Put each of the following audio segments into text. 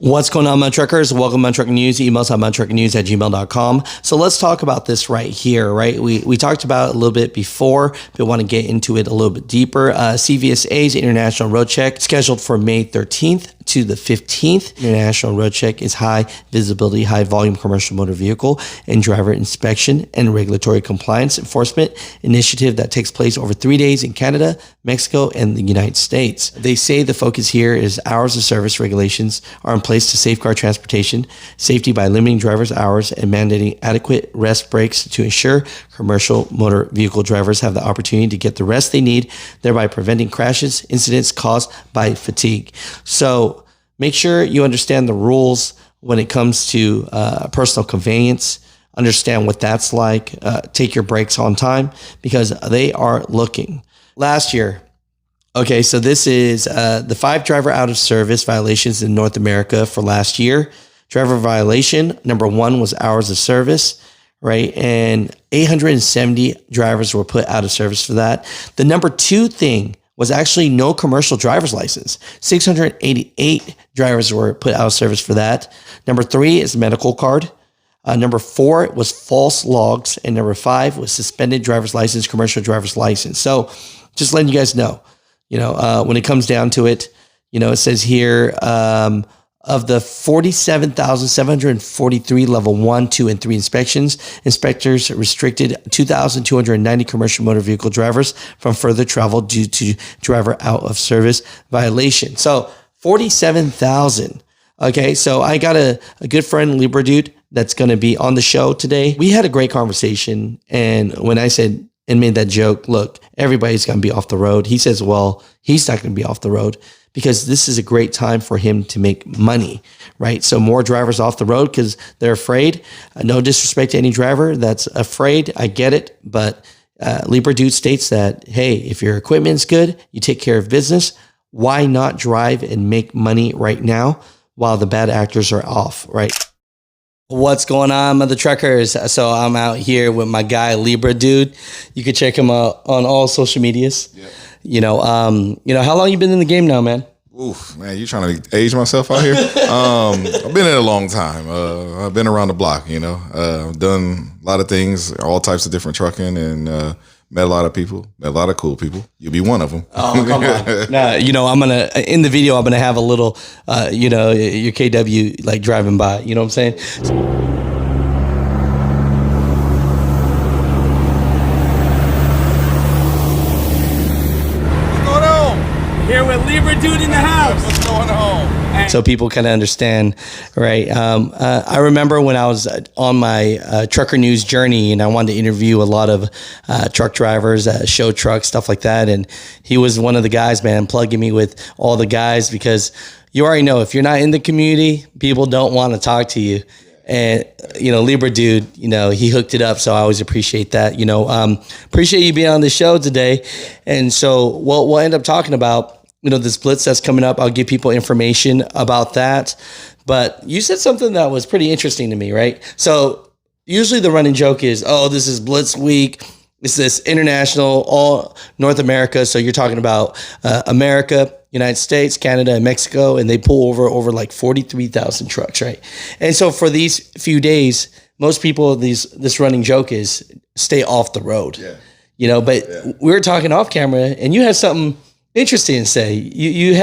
What's going on, Mutha Truckers? Welcome to Mutha Trucker News. Emails at muthatruckernews@gmail.com. So let's talk about this right here, right? We talked about it a little bit before, but want to get into it a little bit deeper. CVSA's International Roadcheck scheduled for May 13th to the 15th. International Roadcheck is high visibility, high volume commercial motor vehicle and driver inspection and regulatory compliance enforcement initiative that takes place over 3 days in Canada, Mexico, and the United States. They say the focus here is hours of service regulations are in place to safeguard transportation safety by limiting drivers' hours and mandating adequate rest breaks to ensure commercial motor vehicle drivers have the opportunity to get the rest they need, thereby preventing crashes, incidents caused by fatigue. So make sure you understand the rules when it comes to personal conveyance. Understand what that's like. Take your breaks on time because they are looking. Last year, okay, so this is the 5 driver out of service violations in North America for last year. Driver violation, number 1 was hours of service, right? And 870 drivers were put out of service for that. The number 2 thing was actually no commercial driver's license. 688 drivers were put out of service for that. Number 3 is medical card. Number 4 was false logs. And number 5 was suspended driver's license, commercial driver's license. So just letting you guys know, when it comes down to it, it says here, of the 47,743 level 1, 2, and 3 inspections, inspectors restricted 2,290 commercial motor vehicle drivers from further travel due to driver out of service violation. So 47,000. Okay, so I got a good friend, Libra dude, that's going to be on the show today. We had a great conversation. And when I said and made that joke, look, everybody's going to be off the road. He says, well, he's not going to be off the road because this is a great time for him to make money, right? So more drivers off the road because they're afraid. No disrespect to any driver that's afraid. I get it. But Libra dude states that, hey, if your equipment's good, you take care of business, why not drive and make money right now while the bad actors are off, right? What's going on, Mutha Truckers? So I'm out here with my guy, Libra dude. You can check him out on all social medias. Yeah. How long you been in the game now, man? Oof, man, you trying to age myself out here? I've been in a long time. I've been around the block, I've done a lot of things, all types of different trucking, and met a lot of people, met a lot of cool people. You'll be one of them. Oh, come on. Nah, I'm going to, in the video, I'm going to have a little, your KW like driving by, you know what I'm saying? Here with Libra dude in the house. What's going on? So people kind of understand, right? I remember when I was on my trucker news journey and I wanted to interview a lot of truck drivers, show trucks, stuff like that. And he was one of the guys, man, plugging me with all the guys because you already know if you're not in the community, people don't want to talk to you. And, Libra dude, he hooked it up. So I always appreciate that, appreciate you being on the show today. And so we'll end up talking about, this blitz that's coming up. I'll give people information about that. But you said something that was pretty interesting to me, right? So usually the running joke is, oh, this is Blitz Week. It's this international, all North America. So you're talking about America, United States, Canada, and Mexico, and they pull over like 43,000 trucks, right? And so for these few days, most people, this running joke is stay off the road, but we were talking off camera and you had something interesting to say. You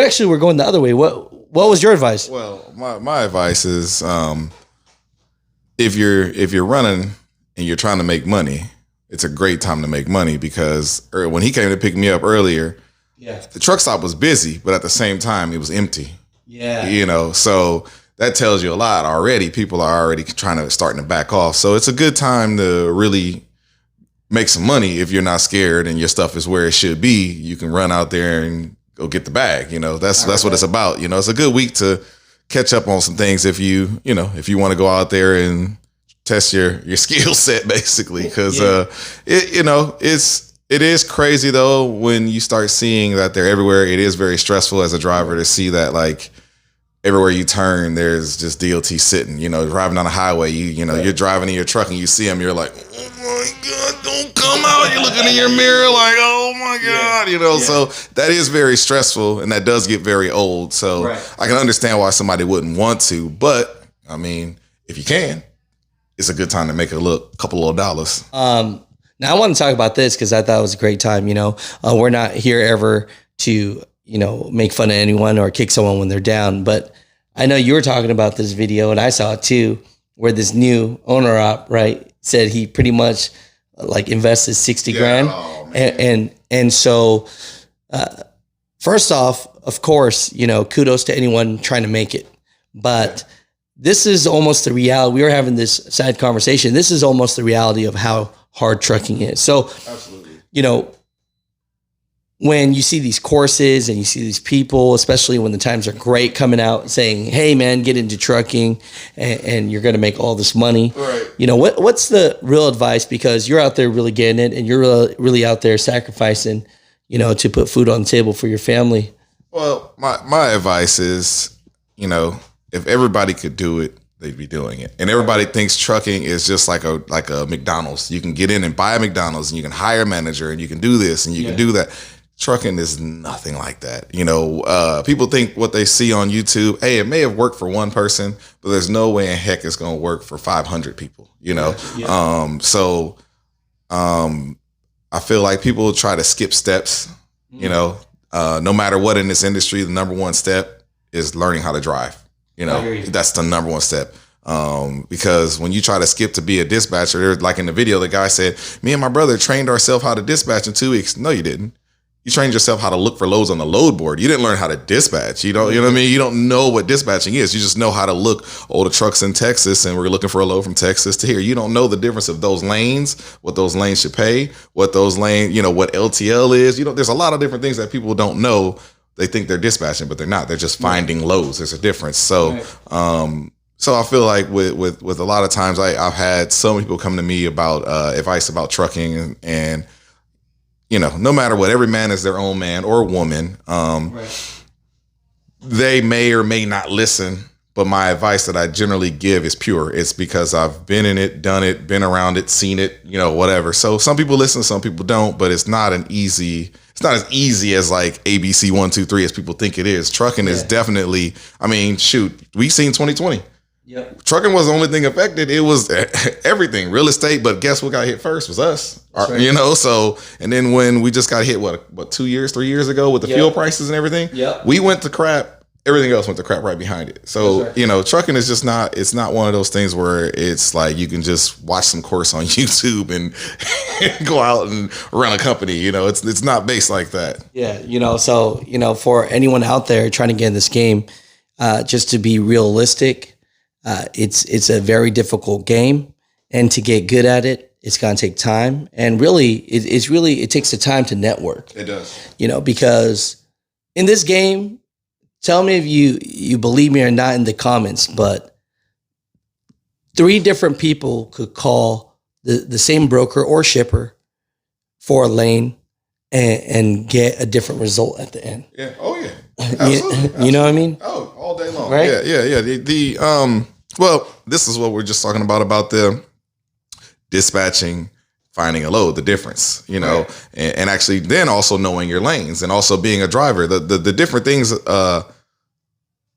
actually were going the other way. What was your advice? Well, my advice is, if you're running and you're trying to make money, it's a great time to make money because when he came to pick me up earlier, the truck stop was busy, but at the same time it was empty. Yeah. So that tells you a lot already. People are already starting to back off. So it's a good time to really make some money if you're not scared and your stuff is where it should be. You can run out there and go get the bag. That's what it's about. It's a good week to catch up on some things if you want to go out there and test your skill set basically. Because it is crazy though when you start seeing that they're everywhere. It is very stressful as a driver to see that like everywhere you turn, there's just DOT sitting, driving on the highway, you're driving in your truck and you see them, you're like, oh my God, don't come out. You're looking in your mirror like, oh my God, so that is very stressful and that does get very old. So I can understand why somebody wouldn't want to, but I mean, if you can, it's a good time to make a couple little dollars. Now I want to talk about this because I thought it was a great time. We're not here ever to, make fun of anyone or kick someone when they're down. But I know you were talking about this video and I saw it too, where this new owner op, right, said he pretty much like invested 60 grand. Oh, and so first off, of course, kudos to anyone trying to make it. But this is almost the reality. We were having this sad conversation. This is almost the reality of how hard trucking is. So, absolutely. When you see these courses and you see these people, especially when the times are great, coming out saying, hey man, get into trucking and you're going to make all this money. Right. What's the real advice? Because you're out there really getting it and you're really out there sacrificing, to put food on the table for your family. Well, my advice is, if everybody could do it, they'd be doing it. And everybody thinks trucking is just like a McDonald's. You can get in and buy a McDonald's and you can hire a manager and you can do this and you can do that. Trucking is nothing like that. People think what they see on YouTube, hey, it may have worked for one person, but there's no way in heck it's going to work for 500 people, So I feel like people try to skip steps, no matter what in this industry, the number one step is learning how to drive. That's the number one step. Because when you try to skip to be a dispatcher, like in the video, the guy said, me and my brother trained ourselves how to dispatch in 2 weeks. No, you didn't. You trained yourself how to look for loads on the load board. You didn't learn how to dispatch. You know what I mean? You don't know what dispatching is. You just know how to look, the truck's in Texas and we're looking for a load from Texas to here. You don't know the difference of those lanes, what those lanes should pay, what those lanes, what LTL is. There's a lot of different things that people don't know. They think they're dispatching, but they're not. They're just finding loads. There's a difference. So, so I feel like with a lot of times I've had some people come to me about advice about trucking and no matter what, every man is their own man or woman. They may or may not listen, but my advice that I generally give is pure. It's because I've been in it, done it, been around it, seen it, whatever. So some people listen, some people don't, but it's not as easy as like ABC 1, 2, 3 as people think it is. Trucking is definitely, we seen 2020. Yep. Trucking was the only thing affected. It was everything, real estate. But guess what got hit first was us. Right. So, and then when we just got hit, what 2 years, 3 years ago with the fuel prices and everything, we went to crap. Everything else went to crap right behind it. So, trucking is just it's not one of those things where it's like you can just watch some course on YouTube and go out and run a company. It's not based like that. Yeah. So, for anyone out there trying to get in this game, just to be realistic, it's a very difficult game, and to get good at it, it's going to take time. And really, it takes the time to network. It does. Because in this game, tell me if you believe me or not in the comments, but 3 different people could call the same broker or shipper for a lane and get a different result at the end. Yeah. Oh yeah. Absolutely. You know what I mean? Oh, all day long. Right? Yeah. Well, this is what we're just talking about the dispatching, finding a load, the difference, right. and actually then also knowing your lanes and also being a driver, the different things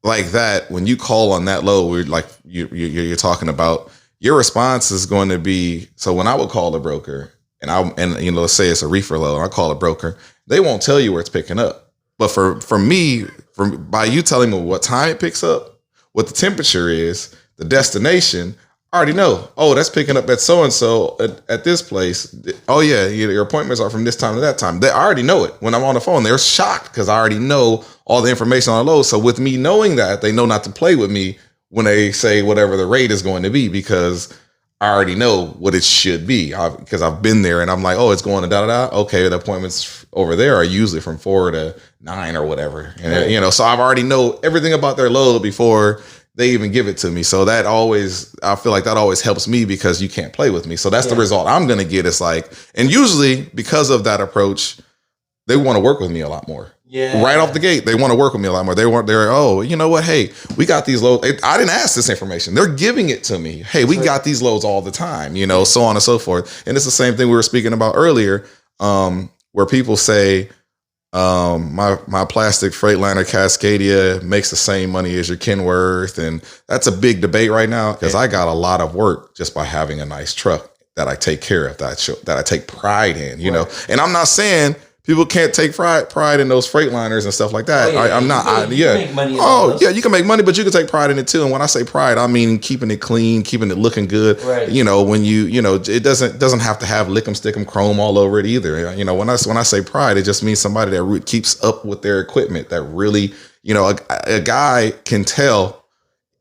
like that. When you call on that load, we're like you're talking about, your response is going to be, so when I would call a broker and let's say it's a reefer load, I call a broker, they won't tell you where it's picking up. But for me, by you telling me what time it picks up, what the temperature is, the destination, I already know. Oh, that's picking up at so-and-so at this place. Oh yeah, your appointments are from this time to that time. I already know it. When I'm on the phone, they're shocked because I already know all the information on the load. So with me knowing that, they know not to play with me when they say whatever the rate is going to be, because I already know what it should be because I've been there and I'm like, oh, it's going to da-da-da. Okay, the appointments over there are usually from 4 to 9 or whatever. And, so I've already know everything about their load before they even give it to me. So I feel like that always helps me because you can't play with me. So that's the result I'm going to get. It's like, and usually because of that approach, they want to work with me a lot more. Right off the gate, they want to work with me a lot more. They're, oh, you know what? Hey, we got these loads. I didn't ask this information. They're giving it to me. Hey, we got these loads all the time, so on and so forth. And it's the same thing we were speaking about earlier, where people say, my plastic Freightliner Cascadia makes the same money as your Kenworth. And that's a big debate right now because I got a lot of work just by having a nice truck that I take care of, that I take pride in, know. And I'm not saying people can't take pride in those Freightliners and stuff like that. I'm not. You can make money, but you can take pride in it too. And when I say pride, I mean keeping it clean, keeping it looking good. Right. When it doesn't have to have lick 'em, stick 'em chrome all over it either. When I say pride, it just means somebody that keeps up with their equipment. That really, a guy can tell,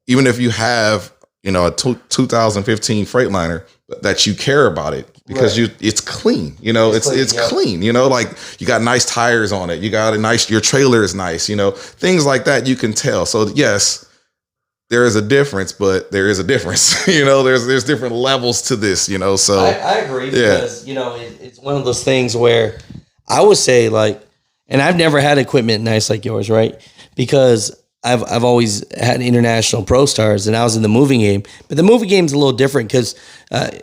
even if you have a 2015 Freightliner, that you care about it. Because it's clean, it's clean, like you got nice tires on it. You got your trailer is nice, things like that. You can tell. So yes, there is a difference, but there is a difference, there's different levels to this, so I agree because, it's one of those things where I would say and I've never had equipment nice like yours, right? Because I've always had international pro stars and I was in the moving game, but the moving game is a little different because,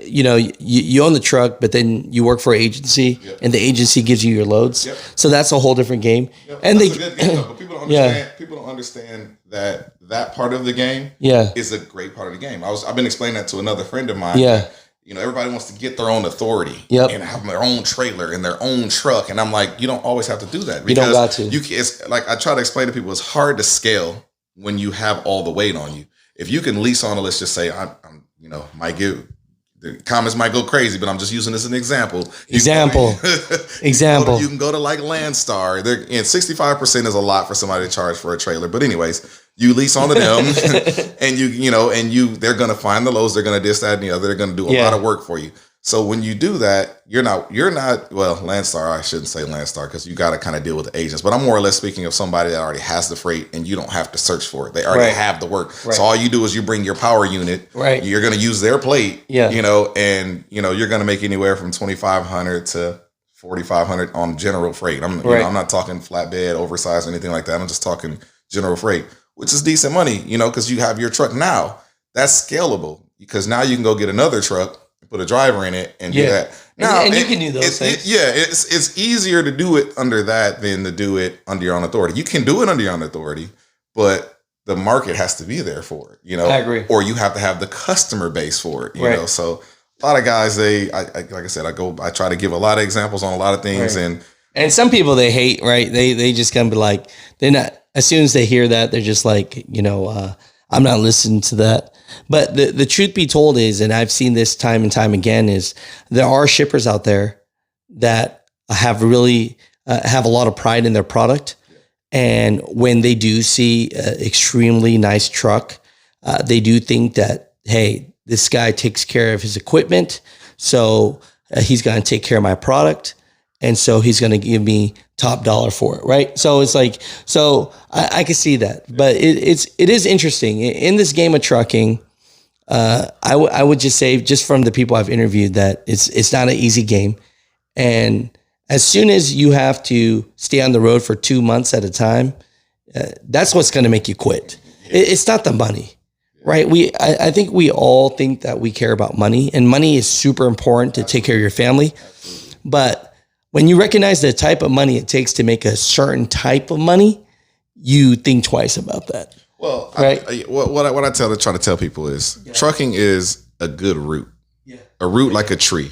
you own the truck, but then you work for an agency and the agency gives you your loads. Yep. So that's a whole different game. Yep. And that's a good game, but people don't understand. People don't understand that part of the game is a great part of the game. I've been explaining that to another friend of mine. Yeah. Everybody wants to get their own authority and have their own trailer and their own truck. And I'm like, you don't always have to do that. You don't got to. It's like I try to explain to people, it's hard to scale when you have all the weight on you. If you can lease on let's just say, might give, the comments might go crazy, but I'm just using this as an example. Example. You can go to like Landstar. And 65% is a lot for somebody to charge for a trailer. But anyways, you lease onto them and they're going to find the loads. They're going to this, that, and the other. They're going to do a lot of work for you. So when you do that, you're not, well, Landstar, I shouldn't say Landstar because you got to kind of deal with the agents, but I'm more or less speaking of somebody that already has the freight and you don't have to search for it. They already have the work. Right. So all you do is you bring your power unit, you're going to use their plate, and you're going to make anywhere from 2,500 to 4,500 on general freight. I'm not talking flatbed, oversized, or anything like that. I'm just talking general freight, which is decent money, because you have your truck now. That's scalable because now you can go get another truck, put a driver in it and do that. Now, and you can do those things. It's easier to do it under that than to do it under your own authority. You can do it under your own authority, but the market has to be there for it, I agree. Or you have to have the customer base for it, you know. So a lot of guys, like I said, I try to give a lot of examples on a lot of things, and some people they hate, right? They just gonna be like, they're not. As soon as they hear that, they're just like, I'm not listening to that. But the truth be told is, and I've seen this time and time again, is there are shippers out there that have really have a lot of pride in their product. And when they do see an extremely nice truck, they do think that, hey, this guy takes care of his equipment. So he's going to take care of my product. And so he's going to give me top dollar for it, right? So it's like, I can see that, but it is interesting in this game of trucking. I would just say, just from the people I've interviewed, that it's not an easy game, and as soon as you have to stay on the road for 2 months at a time, that's what's going to make you quit. It's not the money, right? I think we all think that we care about money, and money is super important to take care of your family, but when you recognize the type of money it takes to make a certain type of money, you think twice about that. Well, right? What I try to tell people is trucking is a good route. Yeah. A route like a tree.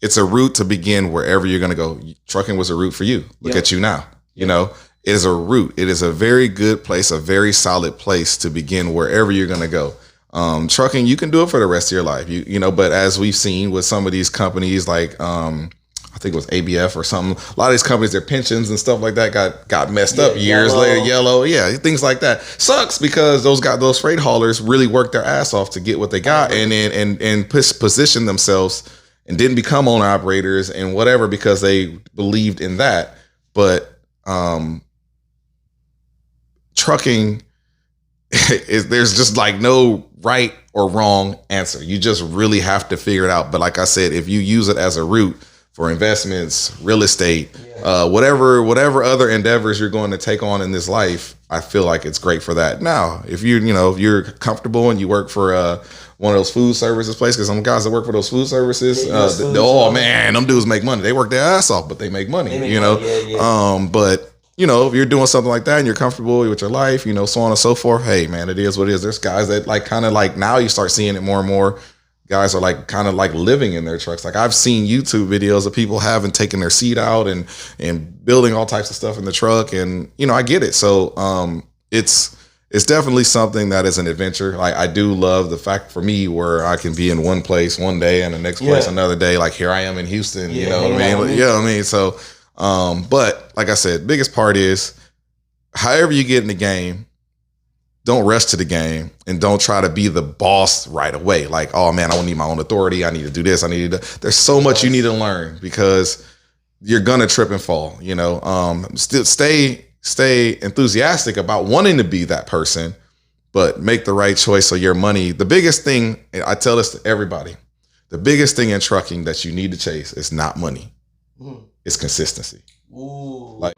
It's a route to begin wherever you're going to go. Trucking was a route for you. Look at you now. It is a route. It is a very good place, a very solid place to begin wherever you're going to go. Trucking, you can do it for the rest of your life. But as we've seen with some of these companies like I think it was ABF or something. A lot of these companies, their pensions and stuff like that got messed up years later. Yellow, things like that. Sucks because those freight haulers really worked their ass off to get what they got, and position themselves and didn't become owner operators and whatever because they believed in that. But trucking there's just like no right or wrong answer. You just really have to figure it out. But like I said, if you use it as a route, for investments, real estate, whatever other endeavors you're going to take on in this life. I feel like it's great for that. Now, if you're comfortable and you work for one of those food services places, because some guys that work for those food services, man, them dudes make money. They work their ass off, but they make money. But if you're doing something like that and you're comfortable with your life, so on and so forth, hey man, it is what it is. There's guys that now you start seeing it more and more. Guys are living in their trucks. Like I've seen YouTube videos of people having taken their seat out and building all types of stuff in the truck. And, I get it. So it's definitely something that is an adventure. Like I do love the fact for me where I can be in one place one day and the next place another day. Like here I am in Houston, you know what I mean? So, but like I said, biggest part is however you get in the game, don't rush to the game and don't try to be the boss right away. Like, oh man, I need my own authority. I need to do this. There's so much you need to learn because you're going to trip and fall, still stay enthusiastic about wanting to be that person, but make the right choice. So your money, the biggest thing, I tell this to everybody, the biggest thing in trucking that you need to chase is not money. It's consistency. Ooh. Like